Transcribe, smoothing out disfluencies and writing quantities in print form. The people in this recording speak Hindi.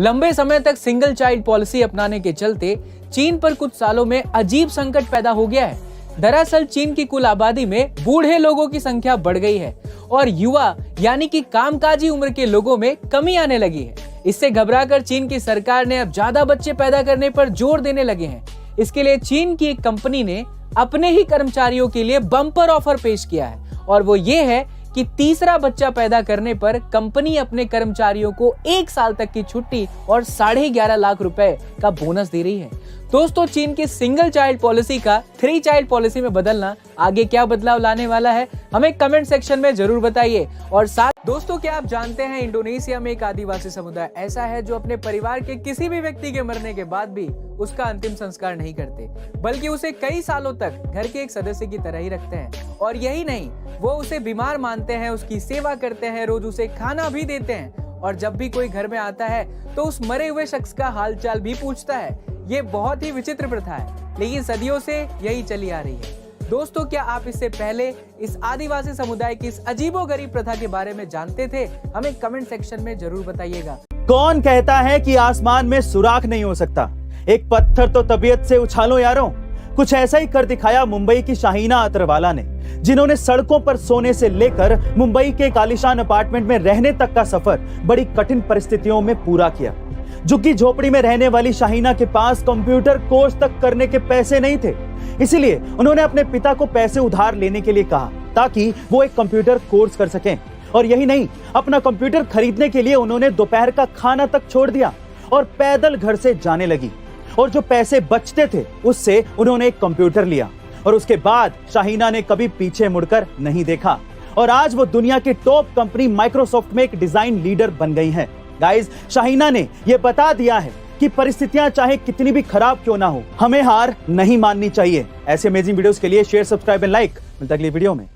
लंबे समय तक सिंगल चाइल्ड पॉलिसी अपनाने के चलते चीन पर कुछ सालों में अजीब संकट पैदा हो गया है। दरअसल चीन की कुल आबादी में बूढ़े लोगों की संख्या बढ़ गई है और युवा यानी कि कामकाजी उम्र के लोगों में कमी आने लगी है। इससे घबराकर चीन की सरकार ने अब ज्यादा बच्चे पैदा करने पर जोर देने लगे हैं। इसके लिए चीन की एक कंपनी ने अपने ही कर्मचारियों के लिए बम्पर ऑफर पेश किया है और वो ये है कि तीसरा बच्चा पैदा करने पर कंपनी अपने कर्मचारियों को 1 साल तक की छुट्टी और 11.5 लाख रुपए का बोनस दे रही है। दोस्तों, चीन की सिंगल चाइल्ड पॉलिसी का 3 चाइल्ड पॉलिसी में बदलना आगे क्या बदलाव लाने वाला है, हमें कमेंट सेक्शन में जरूर बताइए। और साथ दोस्तों, क्या आप जानते हैं इंडोनेशिया में एक आदिवासी समुदाय ऐसा है जो अपने परिवार के किसी भी व्यक्ति के मरने के बाद भी उसका अंतिम संस्कार नहीं करते, बल्कि उसे कई सालों तक घर के एक सदस्य की तरह ही रखते हैं। और यही नहीं, वो उसे बीमार मानते हैं, उसकी सेवा करते हैं, रोज उसे खाना भी देते हैं और जब भी कोई घर में आता है तो उस मरे हुए शख्स का हालचाल भी पूछता है। ये बहुत ही विचित्र प्रथा है, लेकिन सदियों से यही चली आ रही है। दोस्तों, क्या आप इससे पहले इस आदिवासी समुदाय की इस अजीबोगरीब प्रथा के बारे में जानते थे? हमें कमेंट सेक्शन में जरूर बताइएगा। कौन कहता है कि आसमान में सुराख नहीं हो सकता? एक पत्थर तो तबीयत से उछालो यारों। कुछ ऐसा ही कर दिखाया मुंबई की शाहीना अतरवाला ने, जिन्होंने सड़कों पर सोने से लेकर मुंबई के एक आलीशान अपार्टमेंट में रहने तक का सफर बड़ी कठिन परिस्थितियों में पूरा किया। झुग्गी झोपड़ी में रहने वाली शाहीना के पास कंप्यूटर कोर्स तक करने के पैसे नहीं थे, इसीलिए उन्होंने अपने पिता को पैसे उधार लेने के लिए कहा ताकि वो एक कंप्यूटर कोर्स कर सकें। और यही नहीं, अपना कंप्यूटर खरीदने के लिए उन्होंने दोपहर का खाना तक छोड़ दिया और पैदल घर से जाने लगी। और जो पैसे बचते थे उससे उन्होंने एक कंप्यूटर लिया और उसके बाद शाहीना ने कभी पीछे मुड़कर नहीं देखा और आज वो दुनिया की टॉप कंपनी माइक्रोसॉफ्ट में एक डिजाइन लीडर बन गई हैं। गाइस, शाहीना ने यह बता दिया है कि परिस्थितियां चाहे कितनी भी खराब क्यों ना हो, हमें हार नहीं माननी चाहिए। ऐसे अमेजिंग वीडियोस के लिए शेयर, सब्सक्राइब एंड लाइक। मिलता है अगली वीडियो में।